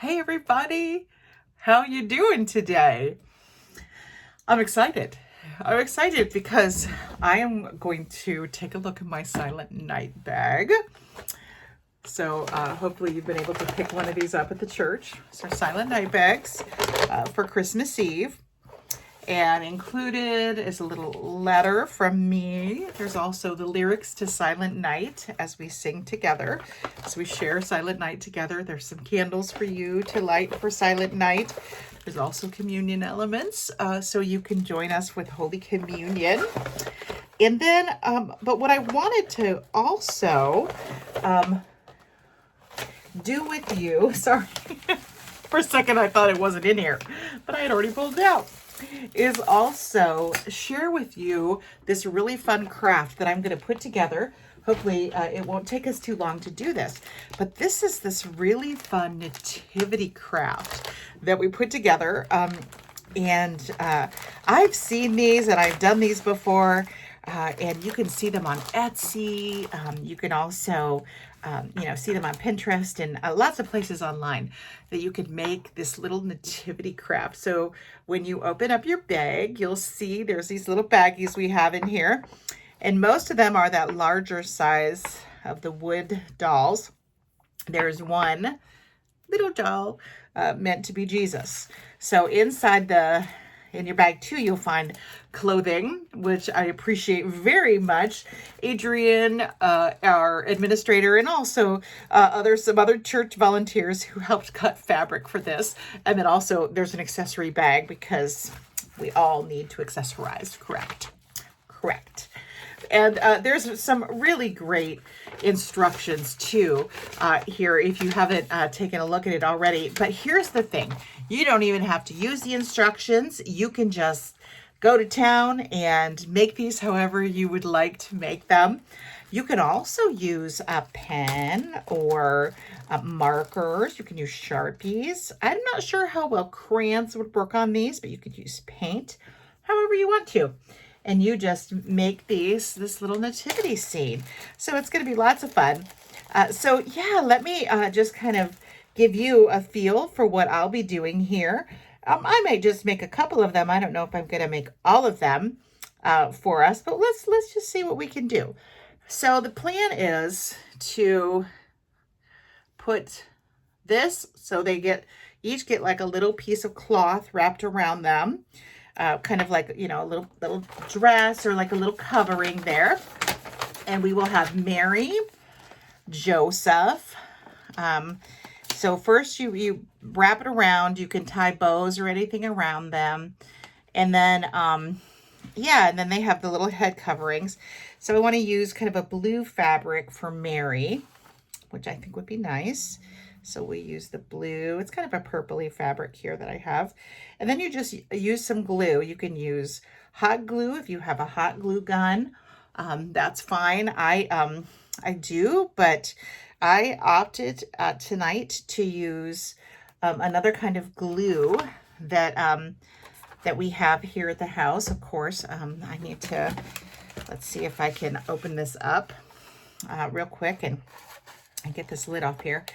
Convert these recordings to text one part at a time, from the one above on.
Hey everybody, how you doing today? I'm excited. I'm excited because I am going to take a look at my Silent Night bag. So hopefully you've been able to pick one of these up at the church. It's our Silent Night bags for Christmas Eve. And included is a little letter from me. There's also the lyrics to Silent Night as we sing together. So we share Silent Night together. There's some candles for you to light for Silent Night. There's also communion elements, so you can join us with Holy Communion. And then, but what I wanted to also do with you, sorry, for a second I thought it wasn't in here, but I had already pulled it out, is also share with you this really fun craft that I'm going to put together. Hopefully it won't take us too long to do this, but this is this really fun nativity craft that we put together. And I've seen these and I've done these before. And you can see them on Etsy. You can also, see them on Pinterest and lots of places online that you could make this little nativity craft. So when you open up your bag, you'll see there's these little baggies we have in here. And most of them are that larger size of the wood dolls. There's one little doll meant to be Jesus. So in your bag too, you'll find clothing, which I appreciate very much. Adrian, our administrator, and also some other church volunteers who helped cut fabric for this. And then also there's an accessory bag because we all need to accessorize, correct? Correct. And there's some really great instructions too here if you haven't taken a look at it already. But here's the thing. You don't even have to use the instructions. You can just go to town and make these however you would like to make them. You can also use a pen or markers. You can use Sharpies. I'm not sure how well crayons would work on these, but you could use paint however you want to. And you just make this little nativity scene. So it's going to be lots of fun. So yeah, let me just kind of give you a feel for what I'll be doing here. I may just make a couple of them. I don't know if I'm going to make all of them for us, but let's just see what we can do. So the plan is to put this, so they each get like a little piece of cloth wrapped around them. Kind of like, a little dress or like a little covering there. And we will have Mary, Joseph. So first you wrap it around. You can tie bows or anything around them. And then, and then they have the little head coverings. So I want to use kind of a blue fabric for Mary, which I think would be nice. So we use the blue. It's kind of a purpley fabric here that I have. And then you just use some glue. You can use hot glue if you have a hot glue gun. That's fine. I do, but I opted tonight to use another kind of glue that we have here at the house. Of course, I need to, let's see if I can open this up real quick and get this lid off here.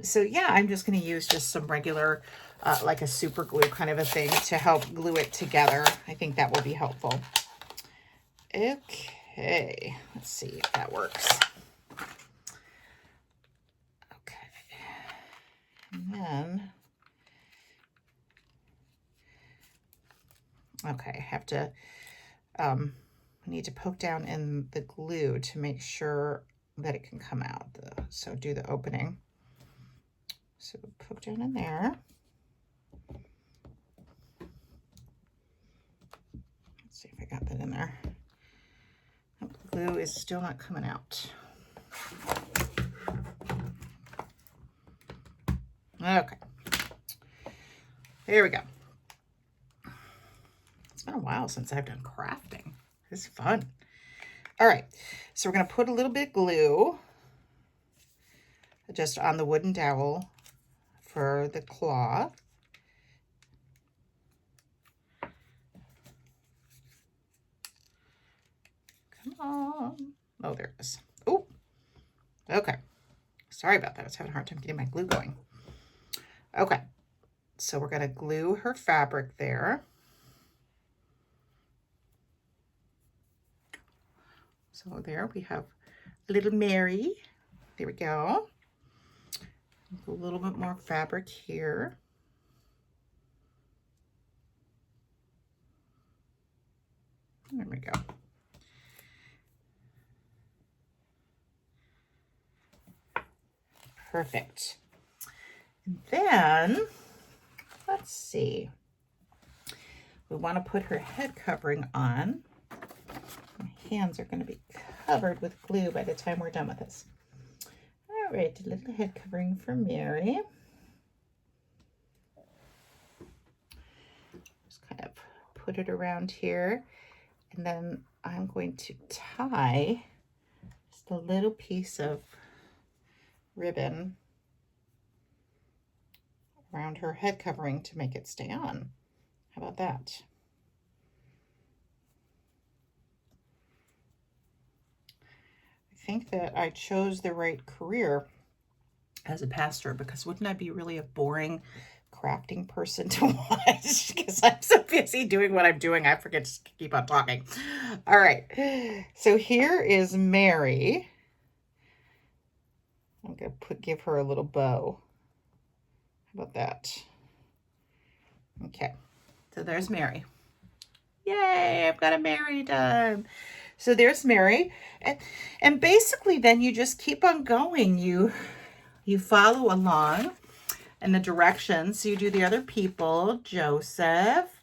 So yeah, I'm just going to use just some regular, like a super glue kind of a thing to help glue it together. I think that will be helpful. Okay, let's see if that works. Okay, and then, okay, I have to, I need to poke down in the glue to make sure that it can come out. So do the opening. So poke down in there. Let's see if I got that in there. Oh, the glue is still not coming out. Okay. There we go. It's been a while since I've done crafting. It's fun. All right. So we're going to put a little bit of glue just on the wooden dowel for the cloth. Come on. Oh, there it is. Oh, okay. Sorry about that. I was having a hard time getting my glue going. Okay, so we're going to glue her fabric there. So there we have little Mary. There we go. A little bit more fabric here. There we go. Perfect. And then, let's see. We want to put her head covering on. My hands are going to be covered with glue by the time we're done with this. All right, a little head covering for Mary. Just kind of put it around here. And then I'm going to tie just a little piece of ribbon around her head covering to make it stay on. How about that? I think that I chose the right career as a pastor, because wouldn't I be really a boring crafting person to watch? Because I'm so busy doing what I'm doing, I forget to keep on talking. All right, so here is Mary. I'm gonna give her a little bow. How about that? Okay, so there's Mary. Yay, I've got a Mary done. So there's Mary. And basically then you just keep on going. You follow along in the directions. So you do the other people, Joseph,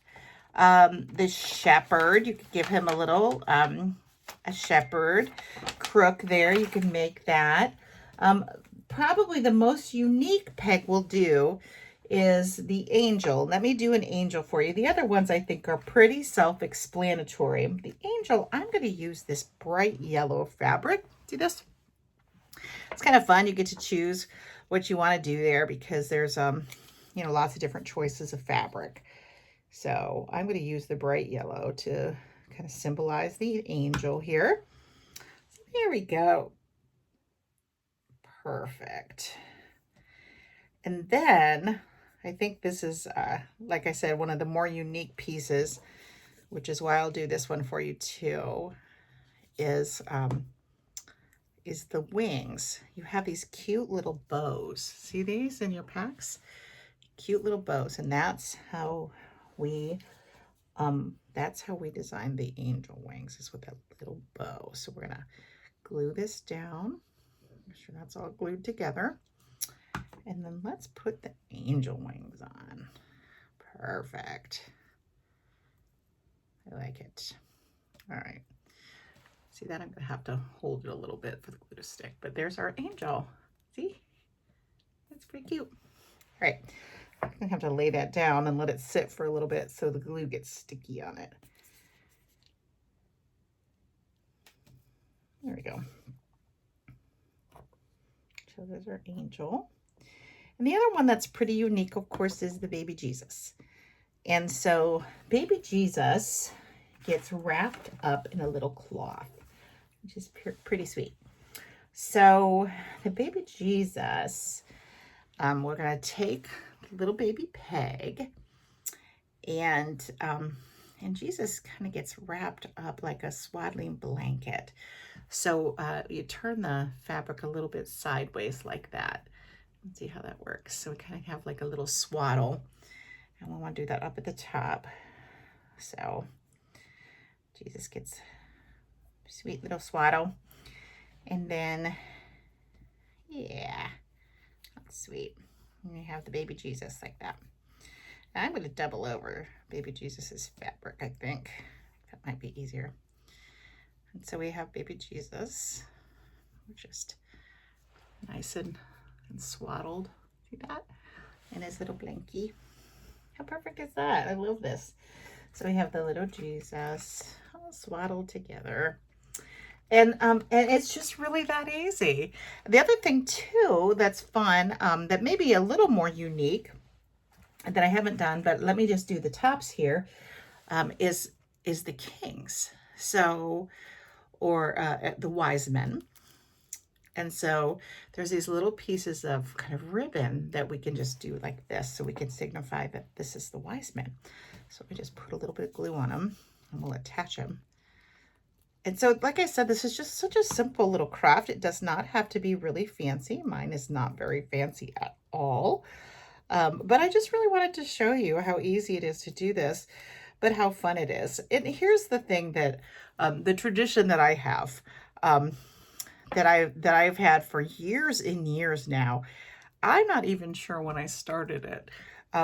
the shepherd. You could give him a little, a shepherd crook there. You can make that. Probably the most unique Peg will do is the angel. Let me do an angel for you. The other ones I think are pretty self-explanatory. The angel, I'm going to use this bright yellow fabric. See this? It's kind of fun. You get to choose what you want to do there, because there's you know, lots of different choices of fabric. So I'm going to use the bright yellow to kind of symbolize the angel here. There we go. Perfect. And then I think this is, like I said, one of the more unique pieces, which is why I'll do this one for you too, is the wings. You have these cute little bows. See these in your packs? Cute little bows, and that's how we designed the angel wings, is with that little bow. So we're gonna glue this down. Make sure that's all glued together. And then let's put the angel wings on. Perfect. I like it. All right. See that? I'm going to have to hold it a little bit for the glue to stick. But there's our angel. See? That's pretty cute. All right. I'm going to have to lay that down and let it sit for a little bit so the glue gets sticky on it. There we go. So there's our angel. And the other one that's pretty unique, of course, is the baby Jesus. And so baby Jesus gets wrapped up in a little cloth, which is pretty sweet. So the baby Jesus, we're going to take little baby Peg, and Jesus kind of gets wrapped up like a swaddling blanket. So you turn the fabric a little bit sideways like that. Let's see how that works. So we kind of have like a little swaddle, and we want to do that up at the top. So Jesus gets a sweet little swaddle, and then yeah, that's sweet. And you have the baby Jesus like that. Now I'm going to double over baby Jesus's fabric. I think that might be easier. And so we have baby Jesus, just nice and swaddled. See that? In his little blankie. How perfect is that? I love this. So we have the little Jesus all swaddled together. And it's just really that easy. The other thing too that's fun, that may be a little more unique that I haven't done, but let me just do the tops here, is the kings. So, or the wise men. And so there's these little pieces of kind of ribbon that we can just do like this, so we can signify that this is the wise men. So we just put a little bit of glue on them and we'll attach them. And so, like I said, this is just such a simple little craft. It does not have to be really fancy. Mine is not very fancy at all. But I just really wanted to show you how easy it is to do this, but how fun it is. And here's the thing that the tradition that I have, that I've had for years and years now. I'm not even sure when I started it,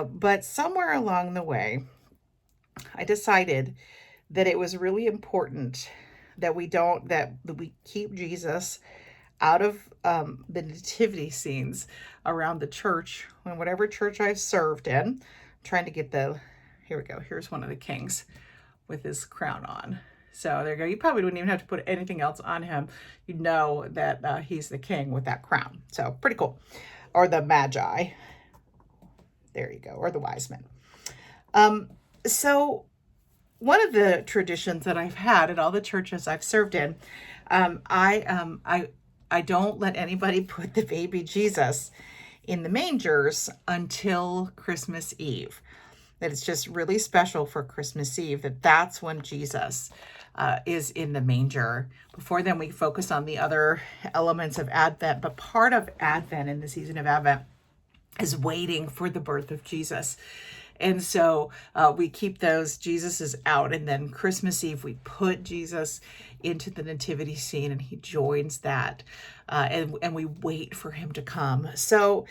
but somewhere along the way, I decided that it was really important that we keep Jesus out of the nativity scenes around the church, and whatever church I've served in. I'm trying to get here we go. Here's one of the kings with his crown on. So there you go. You probably wouldn't even have to put anything else on him. You know that he's the king with that crown. So pretty cool. Or the magi. There you go. Or the wise men. So one of the traditions that I've had at all the churches I've served in, I don't let anybody put the baby Jesus in the mangers until Christmas Eve. That it's just really special for Christmas Eve, that's when Jesus is in the manger. Before then, we focus on the other elements of Advent, but part of Advent, in the season of Advent, is waiting for the birth of Jesus. And so we keep those Jesuses out, and then Christmas Eve we put Jesus into the nativity scene, and he joins that, and we wait for him to come. So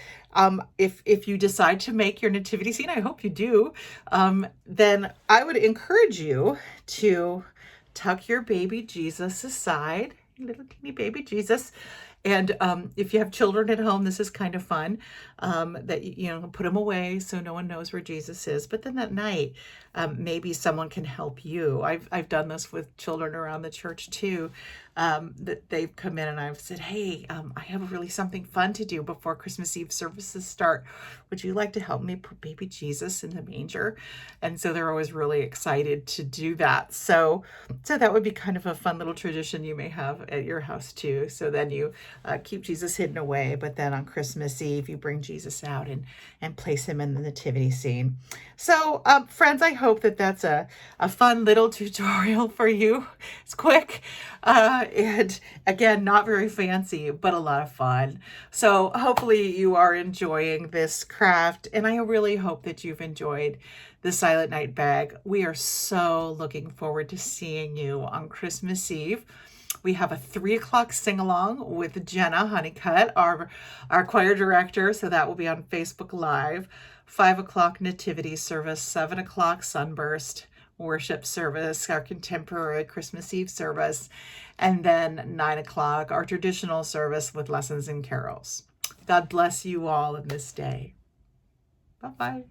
if you decide to make your nativity scene, I hope you do, then I would encourage you to tuck your baby Jesus aside, little teeny baby Jesus. And if you have children at home, this is kind of fun, that, you know, put them away so no one knows where Jesus is. But then that night, maybe someone can help you. I've done this with children around the church too, that they've come in and I've said, hey, I have really something fun to do before Christmas Eve services start. Would you like to help me put baby Jesus in the manger? And so they're always really excited to do that. So that would be kind of a fun little tradition you may have at your house too. So then you keep Jesus hidden away, but then on Christmas Eve, you bring Jesus out and place him in the nativity scene. So friends, I hope that's a fun little tutorial for you. It's quick, and again, not very fancy, but a lot of fun. So hopefully you are enjoying this craft, and I really hope that you've enjoyed the Silent Night bag. We are so looking forward to seeing you on Christmas Eve. We have a 3 o'clock sing-along with Jenna Honeycutt, our choir director, so that will be on Facebook Live. 5 o'clock nativity service, 7 o'clock sunburst worship service, our contemporary Christmas Eve service, and then 9 o'clock our traditional service with lessons and carols. God bless you all in this day. Bye-bye.